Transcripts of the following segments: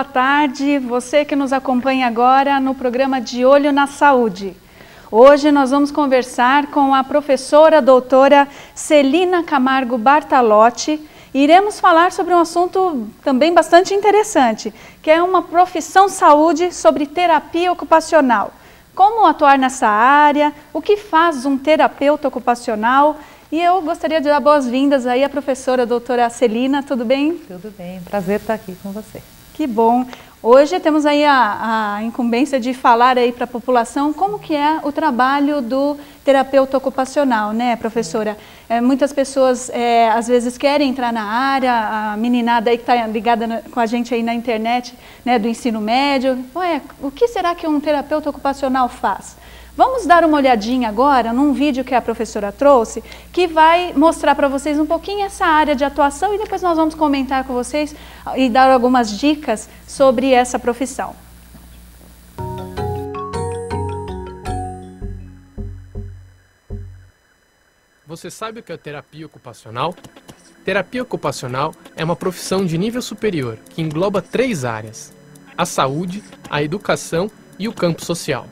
boa tarde. Você que nos acompanha agora no programa De Olho na Saúde. Hoje nós vamos conversar com a professora doutora Celina Camargo Bartalotti. Iremos falar sobre um assunto também bastante interessante, que é uma profissão saúde sobre terapia ocupacional. Como atuar nessa área, o que faz um terapeuta ocupacional. E eu gostaria de dar boas-vindas aí à professora doutora Celina, tudo bem? Tudo bem, prazer estar aqui com você. Que bom. Hoje temos aí a incumbência de falar aí para a população como que é o trabalho do terapeuta ocupacional, né, professora? Muitas pessoas às vezes querem entrar na área, a meninada aí que está ligada com a gente aí na internet, né, do ensino médio. Ué, o que será que um terapeuta ocupacional faz? Vamos dar uma olhadinha agora num vídeo que a professora trouxe, que vai mostrar para vocês um pouquinho essa área de atuação e depois nós vamos comentar com vocês e dar algumas dicas sobre essa profissão. Você sabe o que é terapia ocupacional? Terapia ocupacional é uma profissão de nível superior que engloba 3 áreas: a saúde, a educação e o campo social.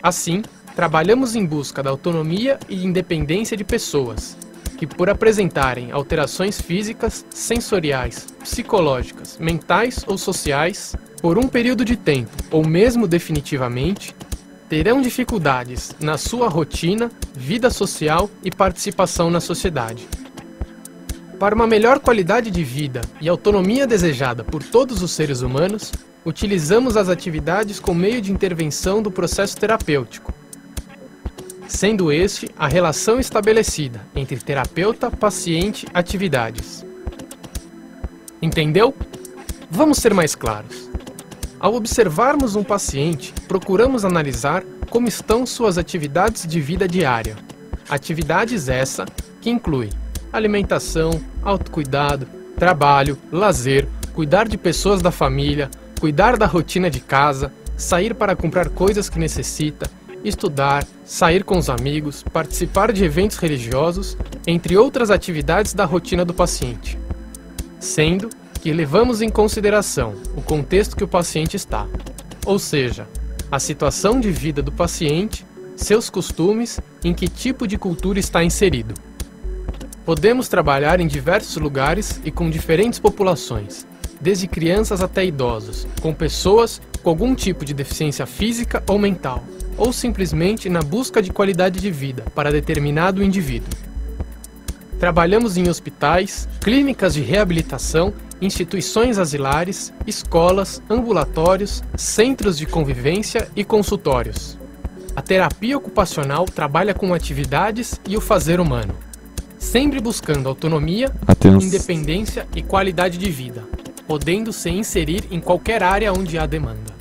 Assim, trabalhamos em busca da autonomia e independência de pessoas, que por apresentarem alterações físicas, sensoriais, psicológicas, mentais ou sociais, por um período de tempo ou mesmo definitivamente, terão dificuldades na sua rotina, vida social e participação na sociedade. Para uma melhor qualidade de vida e autonomia desejada por todos os seres humanos, utilizamos as atividades como meio de intervenção do processo terapêutico, sendo este a relação estabelecida entre terapeuta, paciente, atividades. Entendeu? Vamos ser mais claros. Ao observarmos um paciente, procuramos analisar como estão suas atividades de vida diária. Atividades essa que inclui alimentação, autocuidado, trabalho, lazer, cuidar de pessoas da família, cuidar da rotina de casa, sair para comprar coisas que necessita, estudar, sair com os amigos, participar de eventos religiosos, entre outras atividades da rotina do paciente. Sendo que levamos em consideração o contexto que o paciente está, ou seja, a situação de vida do paciente, seus costumes, em que tipo de cultura está inserido. Podemos trabalhar em diversos lugares e com diferentes populações, desde crianças até idosos, com pessoas com algum tipo de deficiência física ou mental, ou simplesmente na busca de qualidade de vida para determinado indivíduo. Trabalhamos em hospitais, clínicas de reabilitação, instituições asilares, escolas, ambulatórios, centros de convivência e consultórios. A terapia ocupacional trabalha com atividades e o fazer humano, sempre buscando autonomia, independência e qualidade de vida, podendo se inserir em qualquer área onde há demanda.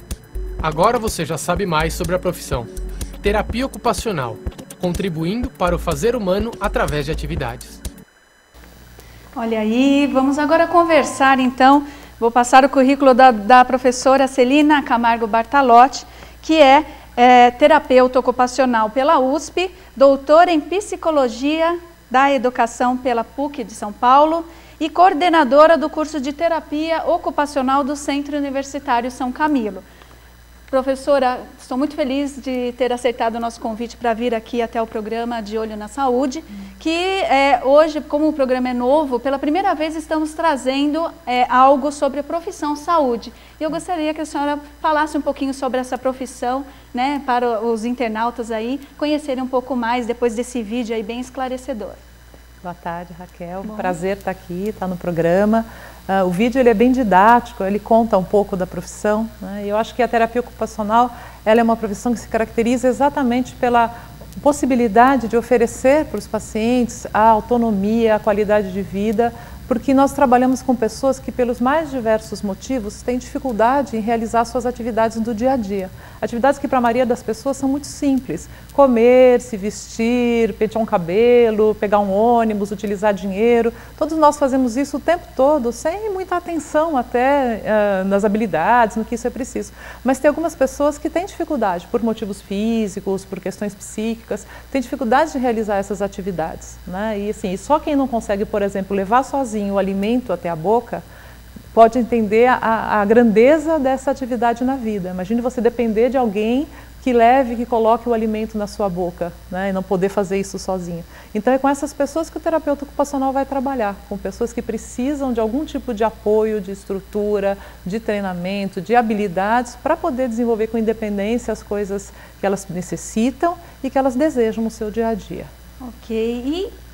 Agora você já sabe mais sobre a profissão. Terapia ocupacional, contribuindo para o fazer humano através de atividades. Olha aí, vamos agora conversar então. Vou passar o currículo da professora Celina Camargo Bartalotti, que é terapeuta ocupacional pela USP, doutora em psicologia da educação pela PUC de São Paulo e coordenadora do curso de terapia ocupacional do Centro Universitário São Camilo. Professora, estou muito feliz de ter aceitado o nosso convite para vir aqui até o programa De Olho na Saúde, que hoje, como o programa é novo, pela primeira vez estamos trazendo algo sobre a profissão saúde. E eu gostaria que a senhora falasse um pouquinho sobre essa profissão, né, para os internautas aí conhecerem um pouco mais depois desse vídeo aí bem esclarecedor. Boa tarde, Raquel. Bom. Prazer estar aqui, estar no programa. O vídeo ele é bem didático, ele conta um pouco da profissão, né? E eu acho que a terapia ocupacional ela é uma profissão que se caracteriza exatamente pela possibilidade de oferecer para os pacientes a autonomia, a qualidade de vida, porque nós trabalhamos com pessoas que, pelos mais diversos motivos, têm dificuldade em realizar suas atividades do dia a dia. Atividades que, para a maioria das pessoas, são muito simples. Comer, se vestir, pentear um cabelo, pegar um ônibus, utilizar dinheiro. Todos nós fazemos isso o tempo todo, sem muita atenção até nas habilidades, no que isso é preciso. Mas tem algumas pessoas que têm dificuldade, por motivos físicos, por questões psíquicas, têm dificuldade de realizar essas atividades, né? E assim, só quem não consegue, por exemplo, levar sozinho o alimento até a boca, pode entender a grandeza dessa atividade na vida. Imagine você depender de alguém que leve, que coloque o alimento na sua boca, né, e não poder fazer isso sozinho. Então é com essas pessoas que o terapeuta ocupacional vai trabalhar, com pessoas que precisam de algum tipo de apoio, de estrutura, de treinamento, de habilidades para poder desenvolver com independência as coisas que elas necessitam e que elas desejam no seu dia a dia. Ok, e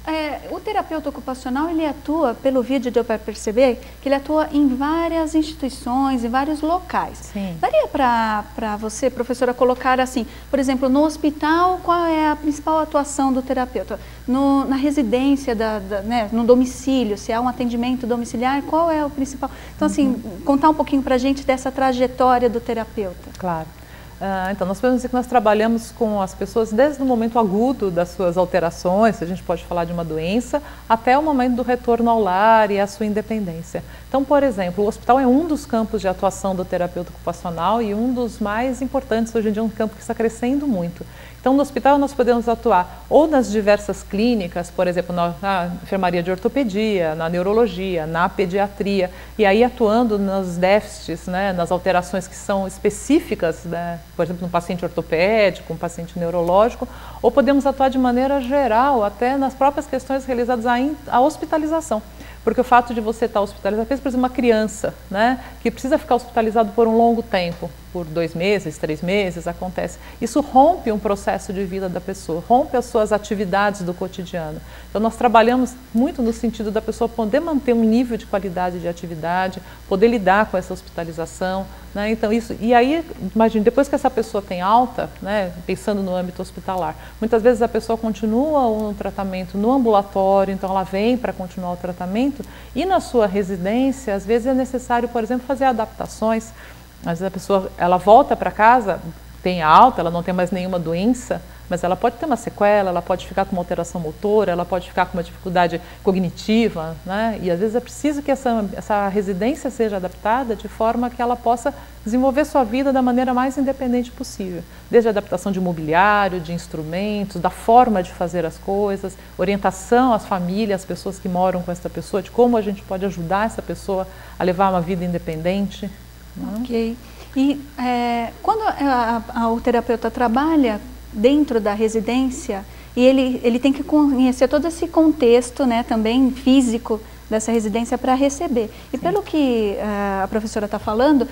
o terapeuta ocupacional, ele atua, pelo vídeo deu para perceber, que ele atua em várias instituições, em vários locais. Sim. Daria para você, professora, colocar assim, por exemplo, no hospital, qual é a principal atuação do terapeuta? Na residência, né, no domicílio, se há um atendimento domiciliar, qual é o principal? Então, assim, contar um pouquinho para a gente dessa trajetória do terapeuta. Claro. Então, nós podemos dizer que nós trabalhamos com as pessoas desde o momento agudo das suas alterações, a gente pode falar de uma doença, até o momento do retorno ao lar e a sua independência. Então, por exemplo, o hospital é um dos campos de atuação do terapeuta ocupacional e um dos mais importantes hoje em dia, um campo que está crescendo muito. Então, no hospital nós podemos atuar ou nas diversas clínicas, por exemplo, na enfermaria de ortopedia, na neurologia, na pediatria, e aí atuando nos déficits, né, nas alterações que são específicas, né, por exemplo, no paciente ortopédico, um paciente neurológico, ou podemos atuar de maneira geral, até nas próprias questões realizadas à hospitalização. Porque o fato de você estar hospitalizado, por exemplo, uma criança, né, que precisa ficar hospitalizado por um longo tempo, por 2 meses, 3 meses, acontece. Isso rompe um processo de vida da pessoa, rompe as suas atividades do cotidiano. Então, nós trabalhamos muito no sentido da pessoa poder manter um nível de qualidade de atividade, poder lidar com essa hospitalização, né? Então, isso, e aí, imagine, depois que essa pessoa tem alta, né, pensando no âmbito hospitalar, muitas vezes a pessoa continua um tratamento no ambulatório, então ela vem para continuar o tratamento, e na sua residência, às vezes é necessário, por exemplo, fazer adaptações. Às vezes a pessoa, ela volta para casa, tem alta, ela não tem mais nenhuma doença, mas ela pode ter uma sequela, ela pode ficar com uma alteração motora, ela pode ficar com uma dificuldade cognitiva, né? E às vezes é preciso que essa residência seja adaptada de forma que ela possa desenvolver sua vida da maneira mais independente possível. Desde a adaptação de mobiliário, de instrumentos, da forma de fazer as coisas, orientação às famílias, às pessoas que moram com essa pessoa, de como a gente pode ajudar essa pessoa a levar uma vida independente. Ok. E quando o terapeuta trabalha dentro da residência e ele tem que conhecer todo esse contexto, né, também físico dessa residência para receber. E pelo que a professora está falando,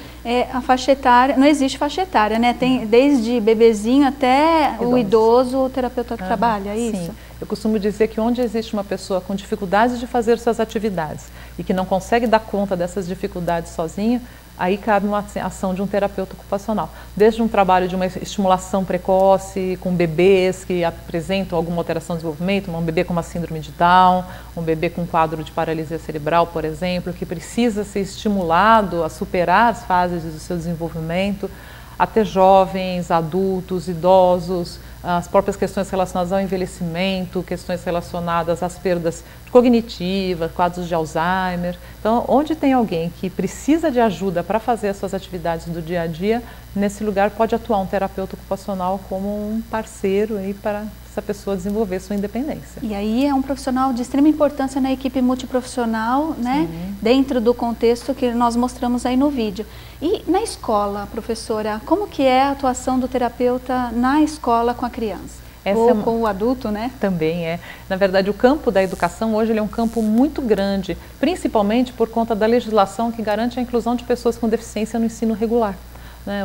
a faixa etária, não existe faixa etária, né? Tem desde bebezinho até o idoso, o terapeuta trabalha, é isso? Sim. Eu costumo dizer que onde existe uma pessoa com dificuldades de fazer suas atividades e que não consegue dar conta dessas dificuldades sozinho, aí cabe uma ação de um terapeuta ocupacional. Desde um trabalho de uma estimulação precoce com bebês que apresentam alguma alteração de desenvolvimento, um bebê com uma síndrome de Down, um bebê com um quadro de paralisia cerebral, por exemplo, que precisa ser estimulado a superar as fases do seu desenvolvimento, até jovens, adultos, idosos, as próprias questões relacionadas ao envelhecimento, questões relacionadas às perdas cognitivas, quadros de Alzheimer. Então, onde tem alguém que precisa de ajuda para fazer as suas atividades do dia a dia, nesse lugar pode atuar um terapeuta ocupacional como um parceiro aí para essa pessoa desenvolver sua independência. E aí é um profissional de extrema importância na equipe multiprofissional, né? Dentro do contexto que nós mostramos aí no vídeo. E na escola, professora, como que é a atuação do terapeuta na escola com a criança? Ou com o adulto, né? Também é. Na verdade, o campo da educação hoje ele é um campo muito grande, principalmente por conta da legislação que garante a inclusão de pessoas com deficiência no ensino regular.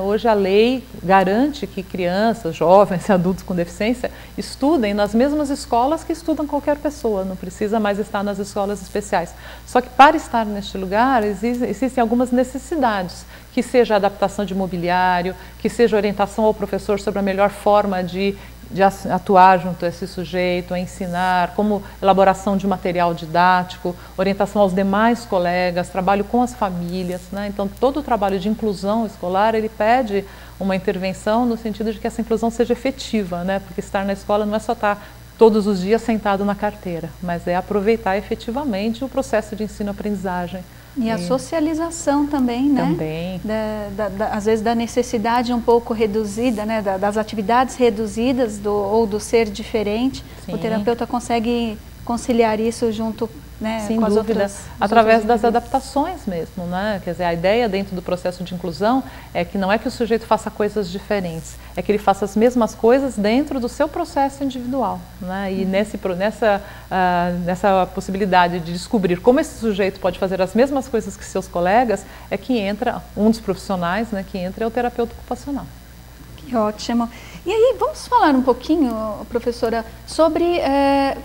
Hoje a lei garante que crianças, jovens e adultos com deficiência estudem nas mesmas escolas que estudam qualquer pessoa, não precisa mais estar nas escolas especiais. Só que para estar neste lugar existem algumas necessidades, que seja adaptação de mobiliário, que seja orientação ao professor sobre a melhor forma de atuar junto a esse sujeito, a ensinar, como elaboração de material didático, orientação aos demais colegas, trabalho com as famílias, né? Então, todo o trabalho de inclusão escolar, ele pede uma intervenção no sentido de que essa inclusão seja efetiva, né? Porque estar na escola não é só estar todos os dias sentado na carteira, mas é aproveitar efetivamente o processo de ensino-aprendizagem. E a socialização também, né? Também. Às vezes da necessidade um pouco reduzida, né? Das atividades reduzidas ou do ser diferente. Sim. O terapeuta consegue conciliar isso junto né? Sem com as dúvida, outras, através das adaptações mesmo, né? Quer dizer, a ideia dentro do processo de inclusão é que não é que o sujeito faça coisas diferentes, é que ele faça as mesmas coisas dentro do seu processo individual, né? E nessa possibilidade de descobrir como esse sujeito pode fazer as mesmas coisas que seus colegas, é que entra um dos profissionais, né? Que entra é o terapeuta ocupacional. Que ótimo. E aí, vamos falar um pouquinho, professora, sobre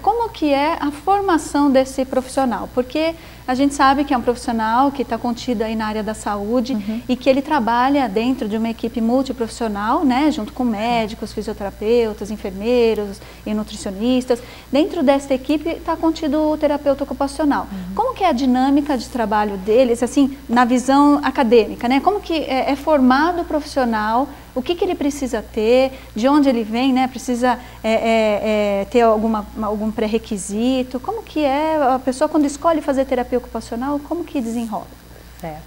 como que é a formação desse profissional, porque a gente sabe que é um profissional que está contido aí na área da saúde e que ele trabalha dentro de uma equipe multiprofissional, né, junto com médicos, fisioterapeutas, enfermeiros e nutricionistas. Dentro dessa equipe está contido o terapeuta ocupacional. Como que é a dinâmica de trabalho deles, assim, na visão acadêmica, né? Como que é formado o profissional? O que ele precisa ter, de onde ele vem, né? Precisa ter algum pré-requisito? Como que é a pessoa quando escolhe fazer terapia ocupacional, como que desenrola? Certo.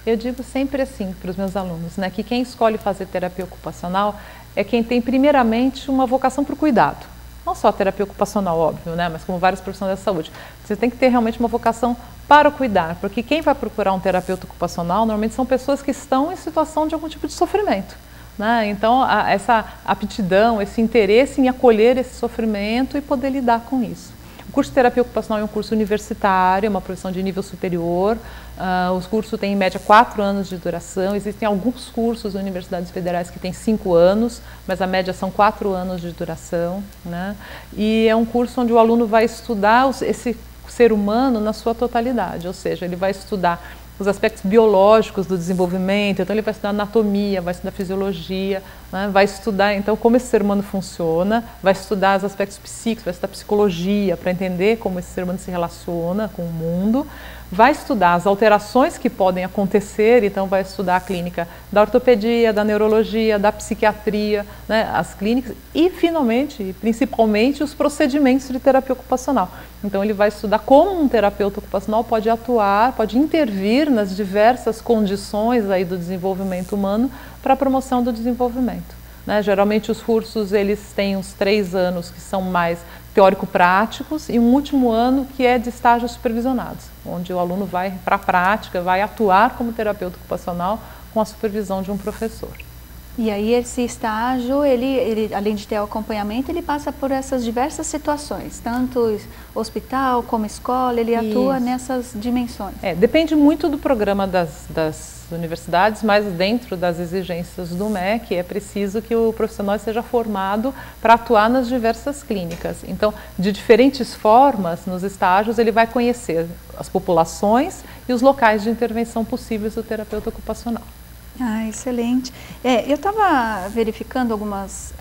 Eu digo sempre assim para os meus alunos, né? Que quem escolhe fazer terapia ocupacional é quem tem primeiramente uma vocação para o cuidado. Não só a terapia ocupacional, óbvio, né? Mas como vários profissionais da saúde. Você tem que ter realmente uma vocação para o cuidar, porque quem vai procurar um terapeuta ocupacional normalmente são pessoas que estão em situação de algum tipo de sofrimento. Né? Então, essa aptidão, esse interesse em acolher esse sofrimento e poder lidar com isso. O curso de terapia ocupacional é um curso universitário, é uma profissão de nível superior. Os cursos têm em média 4 anos de duração. Existem alguns cursos em universidades federais que têm 5 anos, mas a média são 4 anos de duração. Né? E é um curso onde o aluno vai estudar esse ser humano na sua totalidade, ou seja, ele vai estudar os aspectos biológicos do desenvolvimento, então ele vai estudar anatomia, vai estudar fisiologia, né? Vai estudar então como esse ser humano funciona, vai estudar os aspectos psíquicos, vai estudar psicologia para entender como esse ser humano se relaciona com o mundo, vai estudar as alterações que podem acontecer, então vai estudar a clínica da ortopedia, da neurologia, da psiquiatria, né? As clínicas e finalmente, e principalmente, os procedimentos de terapia ocupacional. Então ele vai estudar como um terapeuta ocupacional pode atuar, pode intervir nas diversas condições aí do desenvolvimento humano para a promoção do desenvolvimento. Né? Geralmente os cursos eles têm uns 3 anos que são mais teórico-práticos e um último ano que é de estágios supervisionados, onde o aluno vai para a prática, vai atuar como terapeuta ocupacional com a supervisão de um professor. E aí esse estágio, ele além de ter o acompanhamento, ele passa por essas diversas situações, tanto hospital como escola, ele atua nessas dimensões. Depende muito do programa das universidades, mas dentro das exigências do MEC é preciso que o profissional seja formado para atuar nas diversas clínicas. Então, de diferentes formas, nos estágios, ele vai conhecer as populações e os locais de intervenção possíveis do terapeuta ocupacional. Ah, excelente. Eu estava verificando algumas,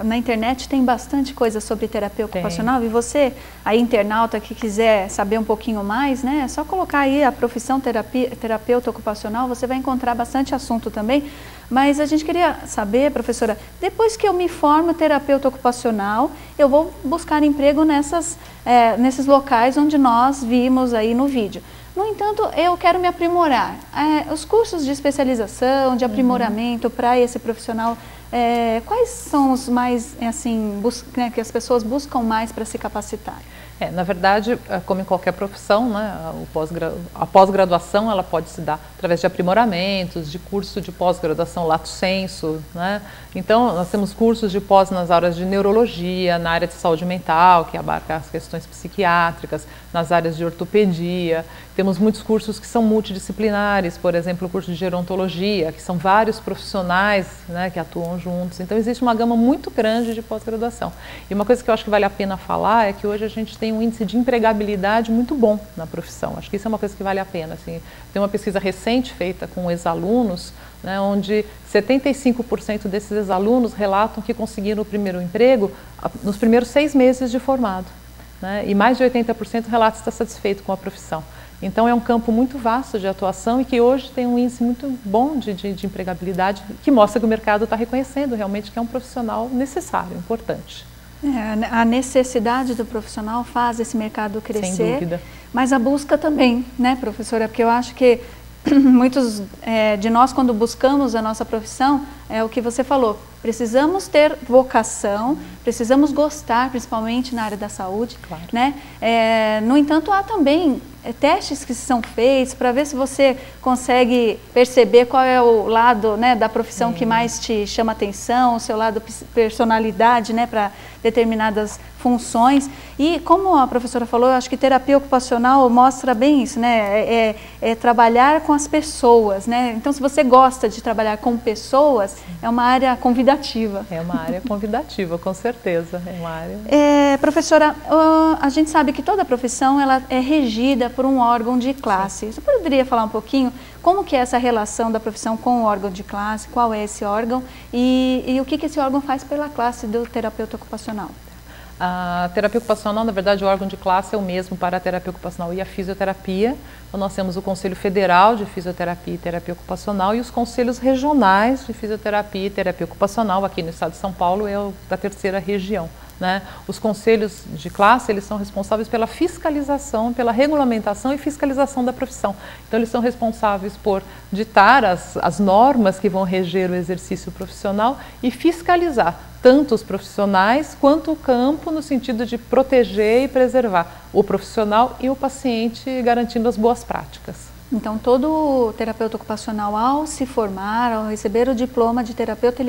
na internet tem bastante coisa sobre terapia ocupacional e você, aí internauta que quiser saber um pouquinho mais, né, é só colocar aí a profissão terapeuta ocupacional, você vai encontrar bastante assunto também, mas a gente queria saber, professora, depois que eu me formo terapeuta ocupacional, eu vou buscar emprego nesses locais onde nós vimos aí no vídeo. No entanto, eu quero me aprimorar. Os cursos de especialização, de aprimoramento para esse profissional, quais são os mais, assim, né, que as pessoas buscam mais para se capacitar? Na verdade, como em qualquer profissão, né, a pós-graduação ela pode se dar através de aprimoramentos, de curso de pós-graduação lato sensu, né? Então, nós temos cursos de pós nas áreas de neurologia, na área de saúde mental, que abarca as questões psiquiátricas, nas áreas de ortopedia. Temos muitos cursos que são multidisciplinares, por exemplo, o curso de gerontologia, que são vários profissionais, né, que atuam juntos. Então, existe uma gama muito grande de pós-graduação. E uma coisa que eu acho que vale a pena falar é que hoje a gente tem um índice de empregabilidade muito bom na profissão. Acho que isso é uma coisa que vale a pena. Assim. Tem uma pesquisa recente feita com ex-alunos, né, onde 75% desses ex-alunos relatam que conseguiram o primeiro emprego nos primeiros 6 meses de formado. Né, e mais de 80% relatam estar satisfeito com a profissão. Então é um campo muito vasto de atuação e que hoje tem um índice muito bom de empregabilidade, que mostra que o mercado está reconhecendo realmente que é um profissional necessário, importante. A necessidade do profissional faz esse mercado crescer, sem dúvida. Mas a busca também, né, professora? Porque eu acho que muitos de nós, quando buscamos a nossa profissão, é o que você falou, precisamos ter vocação, precisamos gostar, principalmente na área da saúde, claro, né? No entanto, há também testes que são feitos para ver se você consegue perceber qual é o lado, né, da profissão que mais te chama atenção, o seu lado personalidade, né, para determinadas funções. E como a professora falou, eu acho que terapia ocupacional mostra bem isso, né? É trabalhar com as pessoas, né? Então, se você gosta de trabalhar com pessoas, é uma área convidativa. É uma área convidativa, com certeza. É uma área... professora, a gente sabe que toda profissão ela é regida por um órgão de classe. Sim. Você poderia falar um pouquinho como que é essa relação da profissão com o órgão de classe, qual é esse órgão e o que esse órgão faz pela classe do terapeuta ocupacional? A terapia ocupacional, na verdade, o órgão de classe é o mesmo para a terapia ocupacional e a fisioterapia. Então, nós temos o Conselho Federal de Fisioterapia e Terapia Ocupacional e os Conselhos Regionais de Fisioterapia e Terapia Ocupacional, aqui no estado de São Paulo, é o da terceira região, né? Os conselhos de classe, eles são responsáveis pela fiscalização, pela regulamentação e fiscalização da profissão. Então, eles são responsáveis por ditar as normas que vão reger o exercício profissional e fiscalizar tanto os profissionais quanto o campo, no sentido de proteger e preservar o profissional e o paciente, garantindo as boas práticas. Então, todo terapeuta ocupacional, ao se formar, ao receber o diploma de terapeuta,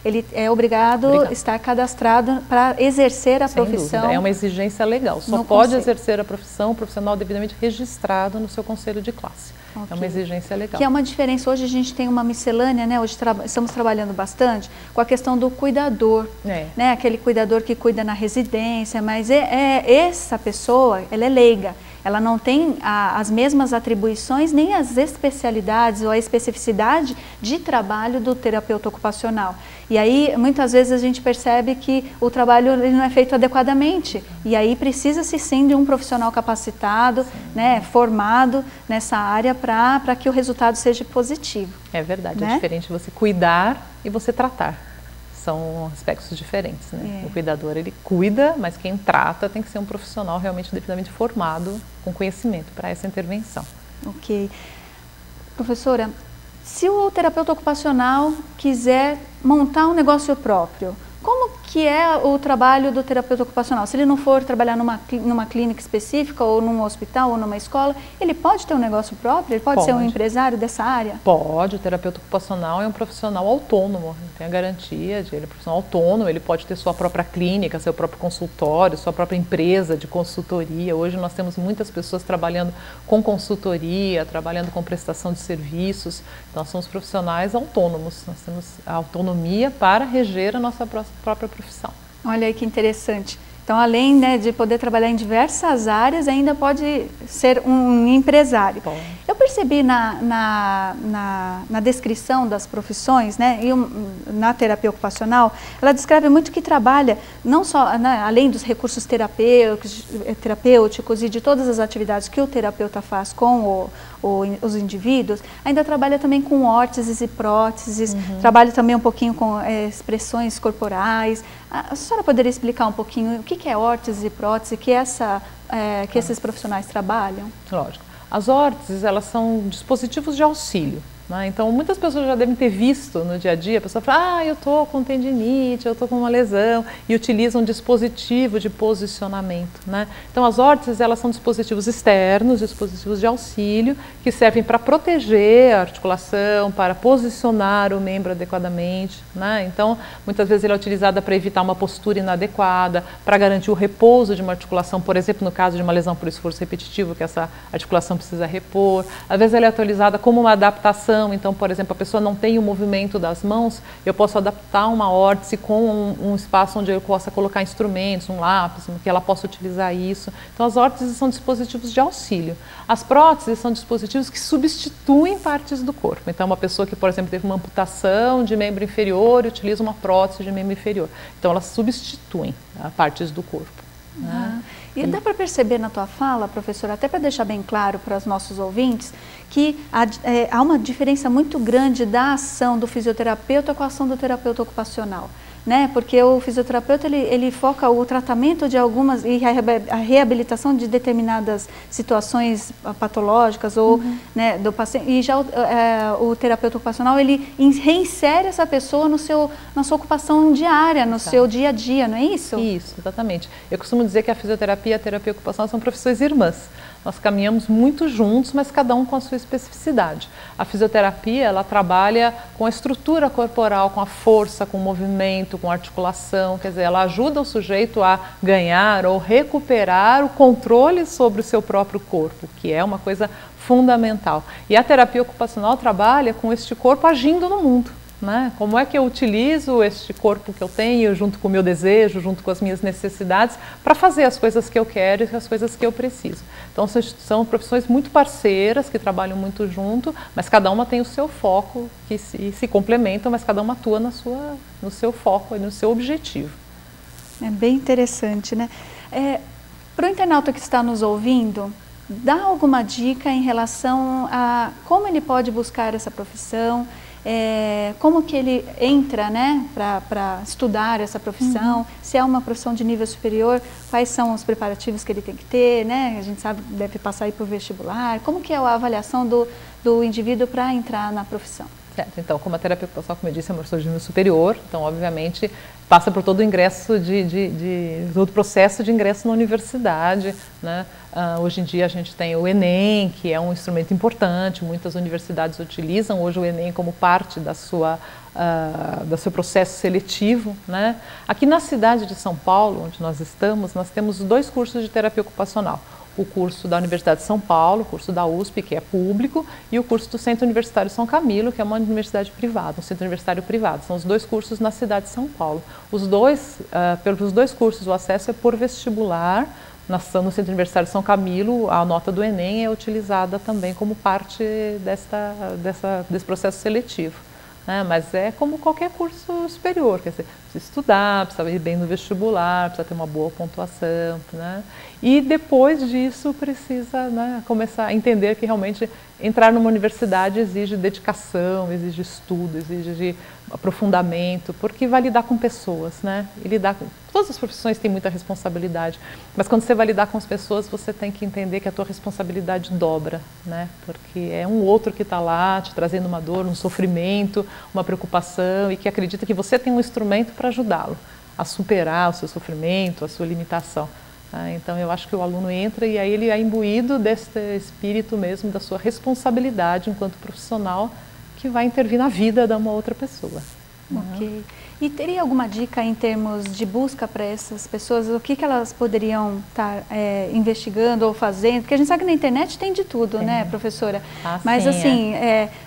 ele é obrigado a estar cadastrado para exercer a profissão. Dúvida. É uma exigência legal. Só pode exercer a profissão o profissional devidamente registrado no seu conselho de classe. Okay. É uma exigência legal. Que é uma diferença. Hoje a gente tem uma miscelânea, né? Hoje estamos trabalhando bastante com a questão do cuidador, né? Aquele cuidador que cuida na residência, mas essa pessoa, ela é leiga. Ela não tem as mesmas atribuições, nem as especialidades ou a especificidade de trabalho do terapeuta ocupacional. E aí, muitas vezes, a gente percebe que o trabalho ele não é feito adequadamente. E aí, precisa-se sim de um profissional capacitado, né, formado nessa área para que o resultado seja positivo. É verdade, né? É diferente você cuidar e você tratar. São aspectos diferentes, né? O cuidador, ele cuida, mas quem trata tem que ser um profissional realmente devidamente formado, com conhecimento para essa intervenção. Ok. Professora, se o terapeuta ocupacional quiser montar um negócio próprio, como que é o trabalho do terapeuta ocupacional? Se ele não for trabalhar numa clínica específica, ou num hospital, ou numa escola, ele pode ter um negócio próprio? Ele pode ser um empresário dessa área? Pode. O terapeuta ocupacional é um profissional autônomo. Ele tem a garantia de ele é um profissional autônomo, ele pode ter sua própria clínica, seu próprio consultório, sua própria empresa de consultoria. Hoje nós temos muitas pessoas trabalhando com consultoria, trabalhando com prestação de serviços. Então, nós somos profissionais autônomos. Nós temos a autonomia para reger a nossa própria profissão. Olha aí que interessante. Então, além, né, de poder trabalhar em diversas áreas, ainda pode ser um empresário. Bom. Eu percebi na descrição das profissões, né, na terapia ocupacional, ela descreve muito que trabalha, não só, né, além dos recursos terapêuticos e de todas as atividades que o terapeuta faz com os indivíduos, ainda trabalha também com órteses e próteses, trabalha também um pouquinho com expressões corporais. A senhora poderia explicar um pouquinho o que é órtese e prótese, que esses profissionais trabalham? Lógico. As órteses, elas são dispositivos de auxílio, né? Então, muitas pessoas já devem ter visto no dia a dia, a pessoa fala, eu estou com tendinite, eu estou com uma lesão, e utiliza um dispositivo de posicionamento, né? Então, as órteses, elas são dispositivos externos, dispositivos de auxílio, que servem para proteger a articulação, para posicionar o membro adequadamente, né? Então, muitas vezes ele é utilizado para evitar uma postura inadequada, para garantir o repouso de uma articulação, por exemplo, no caso de uma lesão por esforço repetitivo, que essa articulação precisa repor. Às vezes ela é utilizada como uma adaptação, então, por exemplo, a pessoa não tem o movimento das mãos, eu posso adaptar uma órtese com um espaço onde eu possa colocar instrumentos, um lápis, que ela possa utilizar isso. Então, as órteses são dispositivos de auxílio. As próteses são dispositivos que substituem partes do corpo. Então, uma pessoa que, por exemplo, teve uma amputação de membro inferior e utiliza uma prótese de membro inferior. Então, elas substituem partes do corpo. Né? E dá para perceber na tua fala, professora, até para deixar bem claro para os nossos ouvintes, que há uma diferença muito grande da ação do fisioterapeuta com a ação do terapeuta ocupacional. né? Porque o fisioterapeuta, ele foca o tratamento de algumas e a reabilitação de determinadas situações patológicas ou, né, do paciente. E já o terapeuta ocupacional, ele reinsere essa pessoa na sua ocupação diária, no seu dia a dia, não é isso? Isso, exatamente. Eu costumo dizer que a fisioterapia e a terapia ocupacional são profissões irmãs. Nós caminhamos muito juntos, mas cada um com a sua especificidade. A fisioterapia, ela trabalha com a estrutura corporal, com a força, com o movimento, com a articulação, quer dizer, ela ajuda o sujeito a ganhar ou recuperar o controle sobre o seu próprio corpo, que é uma coisa fundamental. E a terapia ocupacional trabalha com este corpo agindo no mundo. Né? Como é que eu utilizo este corpo que eu tenho, junto com o meu desejo, junto com as minhas necessidades, para fazer as coisas que eu quero e as coisas que eu preciso. Então são profissões muito parceiras, que trabalham muito junto, mas cada uma tem o seu foco, que se complementam, mas cada uma atua no seu foco e no seu objetivo. É bem interessante, né? Para o internauta que está nos ouvindo, dá alguma dica em relação a como ele pode buscar essa profissão, como que ele entra, né, para estudar essa profissão, se é uma profissão de nível superior, quais são os preparativos que ele tem que ter, né? A gente sabe que deve passar aí por vestibular, como que é a avaliação do indivíduo para entrar na profissão? Certo, então, como a terapia ocupacional, como eu disse, é uma profissão de nível superior, então, obviamente, passa por todo o ingresso todo o processo de ingresso na universidade, né? Hoje em dia a gente tem o Enem, que é um instrumento importante, muitas universidades utilizam hoje o Enem como parte do seu processo seletivo, né? Aqui na cidade de São Paulo, onde nós estamos, nós temos 2 cursos de terapia ocupacional. O curso da Universidade de São Paulo, o curso da USP, que é público, e o curso do Centro Universitário São Camilo, que é uma universidade privada, um centro universitário privado. São os 2 cursos na cidade de São Paulo. Pelos 2 cursos, o acesso é por vestibular. No Centro Universitário São Camilo, a nota do Enem é utilizada também como parte desse processo seletivo. Mas é como qualquer curso superior, quer dizer, precisa estudar, precisa ir bem no vestibular, precisa ter uma boa pontuação, né? E depois disso precisa, né, começar a entender que realmente entrar numa universidade exige dedicação, exige estudo, exige aprofundamento, porque vai lidar com pessoas, né? E todas as profissões têm muita responsabilidade, mas quando você vai lidar com as pessoas, você tem que entender que a tua responsabilidade dobra, né? Porque é um outro que está lá te trazendo uma dor, um sofrimento, uma preocupação, e que acredita que você tem um instrumento para ajudá-lo a superar o seu sofrimento, a sua limitação. Então eu acho que o aluno entra e aí ele é imbuído desse espírito mesmo, da sua responsabilidade enquanto profissional, que vai intervir na vida de uma outra pessoa. Ok. E teria alguma dica em termos de busca para essas pessoas? O que elas poderiam estar investigando ou fazendo? Porque a gente sabe que na internet tem de tudo, né, professora? Mas sim, assim,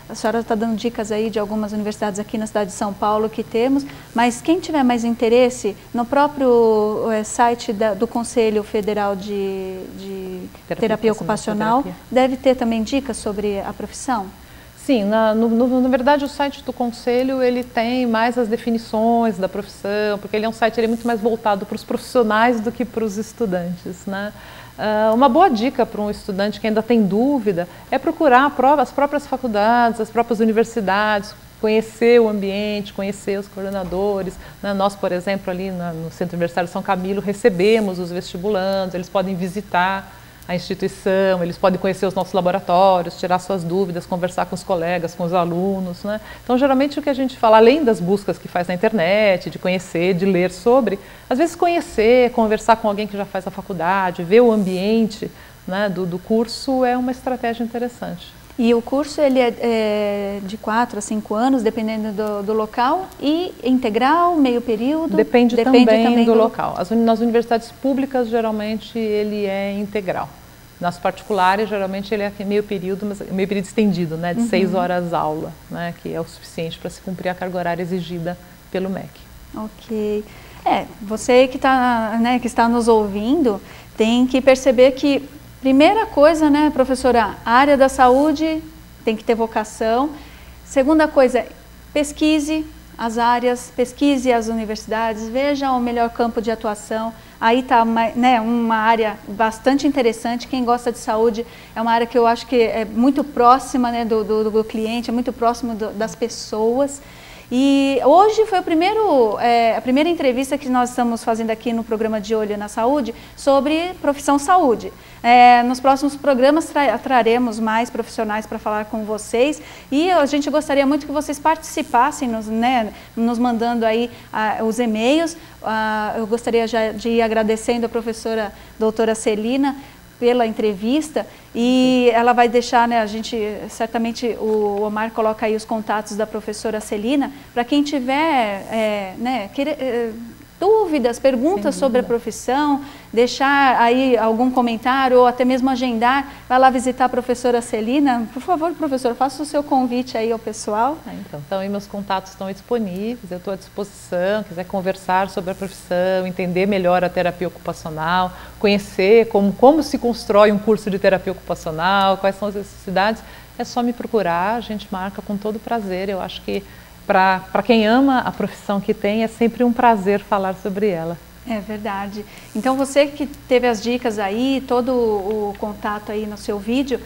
a senhora está dando dicas aí de algumas universidades aqui na cidade de São Paulo que temos, mas quem tiver mais interesse, no próprio site do Conselho Federal de Terapia Ocupacional, deve ter também dicas sobre a profissão? Sim, na verdade o site do Conselho ele tem mais as definições da profissão, porque ele é um site muito mais voltado para os profissionais do que para os estudantes, né? Uma boa dica para um estudante que ainda tem dúvida é procurar as próprias faculdades, as próprias universidades, conhecer o ambiente, conhecer os coordenadores, né? Nós, por exemplo, ali no Centro Universitário São Camilo, recebemos os vestibulandos, eles podem visitar a instituição, eles podem conhecer os nossos laboratórios, tirar suas dúvidas, conversar com os colegas, com os alunos, né? Então, geralmente o que a gente fala, além das buscas que faz na internet, de conhecer, de ler sobre, às vezes conhecer, conversar com alguém que já faz a faculdade, ver o ambiente, né, do curso é uma estratégia interessante. E o curso ele é de 4 a 5 anos, dependendo do local, e integral, meio período? Depende também do local. Nas universidades públicas, geralmente, ele é integral. Nas particulares, geralmente, ele é meio período, mas meio período estendido, né, de 6 horas aula, né, que é o suficiente para se cumprir a carga horária exigida pelo MEC. Ok. Você que está nos ouvindo, tem que perceber que primeira coisa, né, professora, a área da saúde tem que ter vocação. Segunda coisa, pesquise as áreas, pesquise as universidades, veja o melhor campo de atuação. Aí está uma área bastante interessante. Quem gosta de saúde é uma área que eu acho que é muito próxima, né, do cliente, é muito próximo das pessoas. E hoje foi a primeira entrevista que nós estamos fazendo aqui no programa De Olho na Saúde sobre profissão saúde. Nos próximos programas traremos mais profissionais para falar com vocês e a gente gostaria muito que vocês participassem, nos mandando aí os e-mails. Eu gostaria já de ir agradecendo a professora doutora Celina pela entrevista e ela vai deixar, a gente, certamente o Omar coloca aí os contatos da professora Celina, para quem tiver dúvidas, perguntas sobre a profissão, deixar aí algum comentário ou até mesmo agendar, vai lá visitar a professora Celina. Por favor, professora, faça o seu convite aí ao pessoal. Então aí meus contatos estão disponíveis, eu estou à disposição, quiser conversar sobre a profissão, entender melhor a terapia ocupacional, conhecer como se constrói um curso de terapia ocupacional, quais são as necessidades, é só me procurar, a gente marca com todo prazer. Eu acho que para quem ama a profissão que tem, é sempre um prazer falar sobre ela. É verdade. Então você que teve as dicas aí, todo o contato aí no seu vídeo,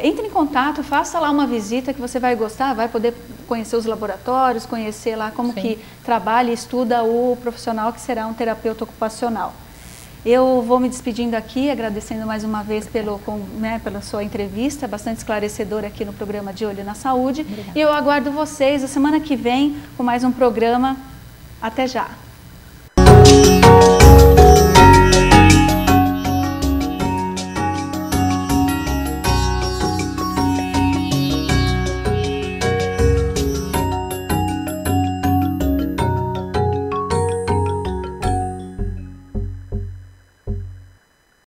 entre em contato, faça lá uma visita que você vai gostar, vai poder conhecer os laboratórios, conhecer lá como que trabalha e estuda o profissional que será um terapeuta ocupacional. Eu vou me despedindo aqui, agradecendo mais uma vez pela sua entrevista, bastante esclarecedora aqui no programa De Olho na Saúde. Obrigada. E eu aguardo vocês a semana que vem com mais um programa. Até já!